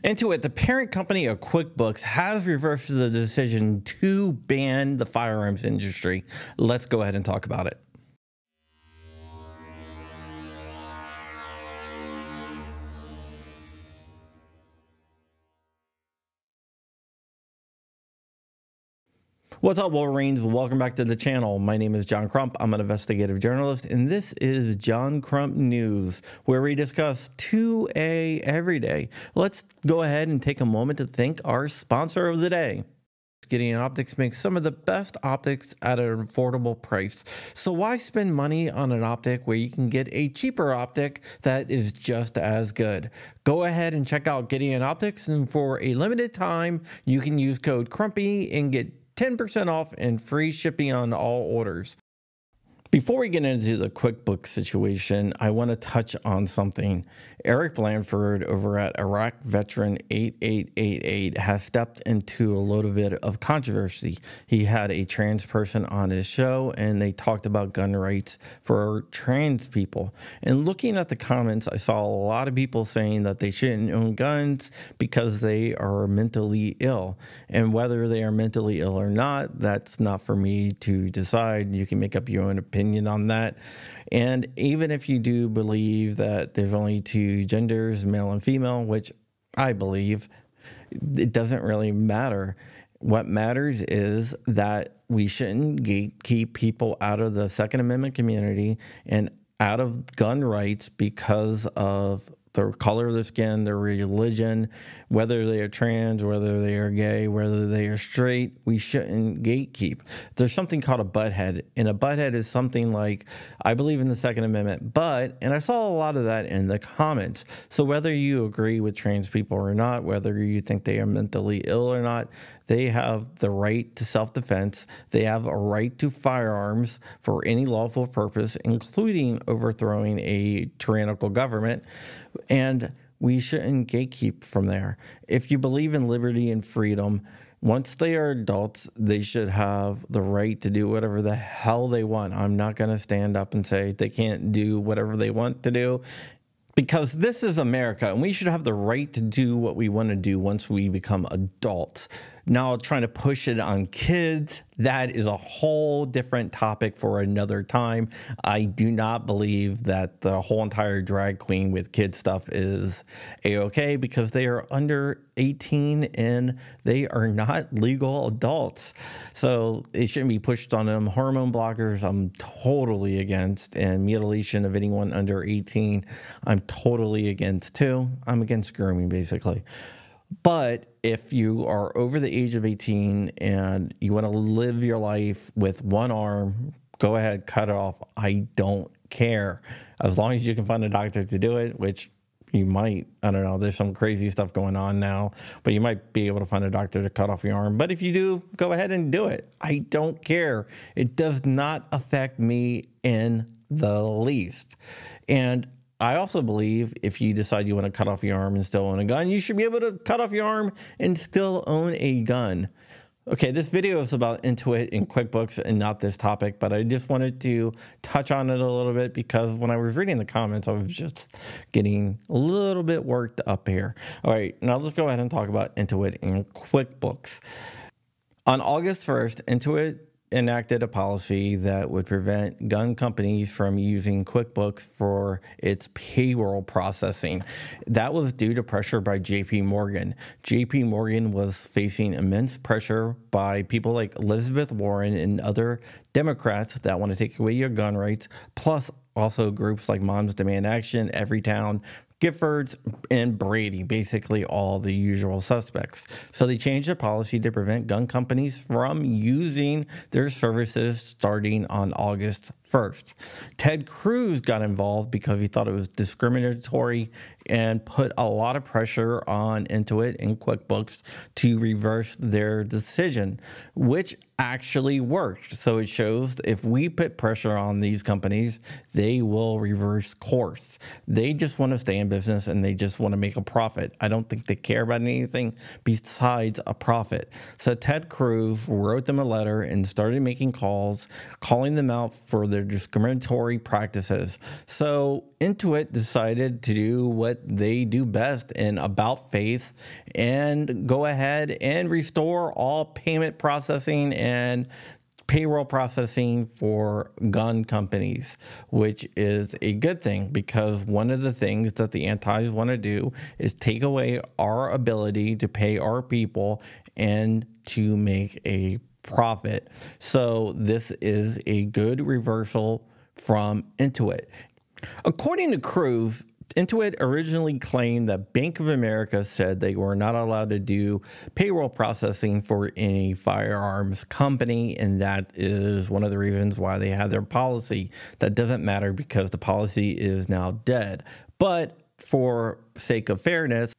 Intuit, the parent company of QuickBooks, has reversed the decision to ban the firearms industry. Let's go ahead and talk about it. What's up, Wolverines? Welcome back to the channel. My name is John Crump. I'm an investigative journalist, and this is John Crump News, where we discuss 2A every day. Let's go ahead and take a moment to thank our sponsor of the day. Gideon Optics makes some of the best optics at an affordable price. So why spend money on an optic where you can get a cheaper optic that is just as good? Go ahead and check out Gideon Optics, and for a limited time, you can use code CRUMPY and get 10% off and free shipping on all orders. Before we get into the QuickBooks situation, I want to touch on something. Eric Blanford over at Iraq Veteran 8888 has stepped into a little bit of controversy. He had a trans person on his show, and they talked about gun rights for trans people. And looking at the comments, I saw a lot of people saying that they shouldn't own guns because they are mentally ill. And whether they are mentally ill or not, that's not for me to decide. You can make up your own opinion on that. And even if you do believe that there's only two genders, male and female, which I believe, it doesn't really matter. What matters is that we shouldn't gatekeep people out of the Second Amendment community and out of gun rights because of the color of their skin, their religion, whether they are trans, whether they are gay, whether they are straight. We shouldn't gatekeep. There's something called a butthead, and a butthead is something like, I believe in the Second Amendment, but, and I saw a lot of that in the comments. So whether you agree with trans people or not, whether you think they are mentally ill or not, they have the right to self-defense. They have a right to firearms for any lawful purpose, including overthrowing a tyrannical government. And we shouldn't gatekeep from there. If you believe in liberty and freedom, once they are adults, they should have the right to do whatever the hell they want. I'm not going to stand up and say they can't do whatever they want to do, because this is America, and we should have the right to do what we want to do once we become adults. Now, trying to push it on kids, that is a whole different topic for another time. I do not believe that the whole entire drag queen with kid stuff is a-okay, because they are under 18 and they are not legal adults. So it shouldn't be pushed on them. Hormone blockers, I'm totally against, and mutilation of anyone under 18, I'm totally against too. I'm against grooming, basically. But if you are over the age of 18 and you want to live your life with one arm, go ahead, cut it off. I don't care. As long as you can find a doctor to do it, which you might. I don't know. There's some crazy stuff going on now, but you might be able to find a doctor to cut off your arm. But if you do, go ahead and do it. I don't care. It does not affect me in the least. And I also believe if you decide you want to cut off your arm and still own a gun, you should be able to cut off your arm and still own a gun. Okay, this video is about Intuit and QuickBooks and not this topic, but I just wanted to touch on it a little bit because when I was reading the comments, I was just getting a little bit worked up here. All right, now let's go ahead and talk about Intuit and QuickBooks. On August 1st, Intuit enacted a policy that would prevent gun companies from using QuickBooks for its payroll processing. That was due to pressure by JP Morgan. JP Morgan was facing immense pressure by people like Elizabeth Warren and other Democrats that want to take away your gun rights, plus also groups like Moms Demand Action, Everytown, Giffords, and Brady, basically all the usual suspects. So they changed the policy to prevent gun companies from using their services starting on August 1st. Ted Cruz got involved because he thought it was discriminatory and put a lot of pressure on Intuit and QuickBooks to reverse their decision, which actually worked. So it shows if we put pressure on these companies, they will reverse course. They just want to stay in business and they just want to make a profit. I don't think they care about anything besides a profit. So Ted Cruz wrote them a letter and started making calls, calling them out for their discriminatory practices. So Intuit decided to do what they do best in about face and go ahead and restore all payment processing and payroll processing for gun companies, which is a good thing because one of the things that the antis want to do is take away our ability to pay our people and to make a profit. So this is a good reversal from Intuit. According to Cruz, Intuit originally claimed that Bank of America said they were not allowed to do payroll processing for any firearms company, and that is one of the reasons why they had their policy. That doesn't matter because the policy is now dead. But for sake of fairness,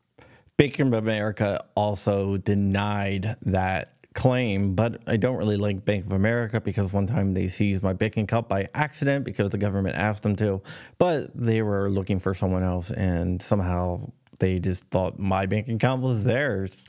Bank of America also denied that claim, but I don't really like Bank of America because one time they seized my bank account by accident because the government asked them to, but they were looking for someone else and somehow they just thought my bank account was theirs.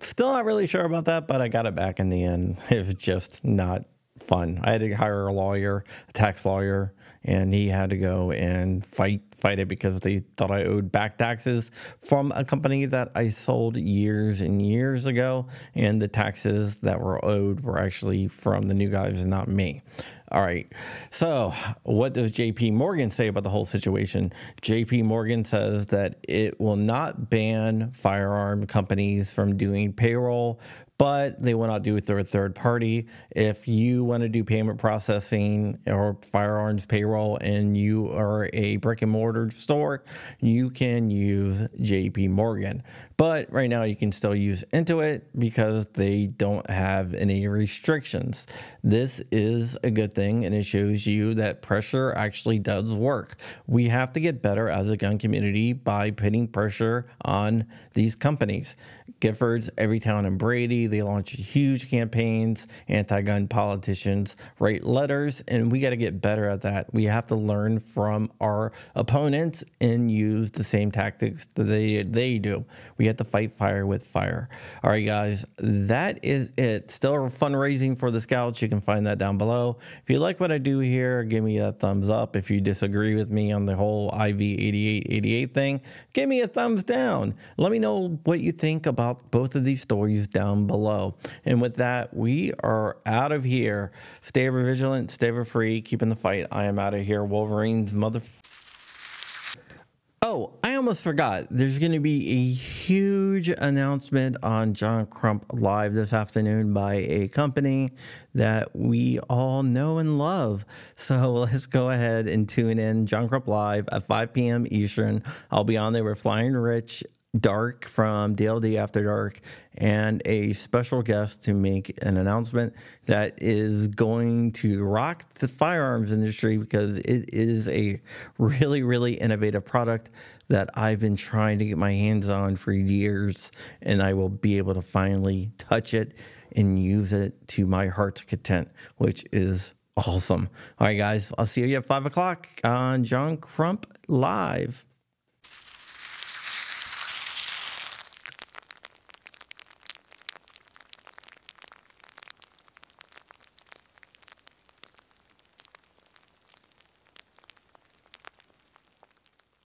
Still not really sure about that, but I got it back in the end. It was just not fun. I had to hire a lawyer, a tax lawyer, and he had to go and fight it because they thought I owed back taxes from a company that I sold years and years ago, and the taxes that were owed were actually from the new guys, not me. All right, so what does JP Morgan say about the whole situation? JP Morgan says that it will not ban firearm companies from doing payroll, but they will not do it through a third party. If you want to do payment processing or firearms payroll and you are a brick and mortar store, you can use JP Morgan. But right now you can still use Intuit because they don't have any restrictions. This is a good thing, and it shows you that pressure actually does work. We have to get better as a gun community by putting pressure on these companies. Giffords, Everytown, and Brady, they launch huge campaigns. Anti-gun politicians write letters, and we got to get better at that. We have to learn from our opponents and use the same tactics that they do. We have to fight fire with fire. All right, guys, that is it. Still fundraising for the Scouts. You can find that down below. If you like what I do here, give me a thumbs up. If you disagree with me on the whole IV8888 thing, give me a thumbs down. Let me know what you think about both of these stories down below. And with that, we are out of here. Stay ever vigilant, stay ever free, keeping the fight. I am out of here. Wolverine's mother... Oh, I almost forgot. There's going to be a huge announcement on John Crump Live this afternoon by a company that we all know and love. So let's go ahead and tune in. John Crump Live at 5 p.m. Eastern. I'll be on there with Flying Rich, Dark from DLD After Dark, and a special guest to make an announcement that is going to rock the firearms industry because it is a really, really innovative product that I've been trying to get my hands on for years, and I will be able to finally touch it and use it to my heart's content, which is awesome. All right, guys, I'll see you at 5 o'clock on John Crump Live.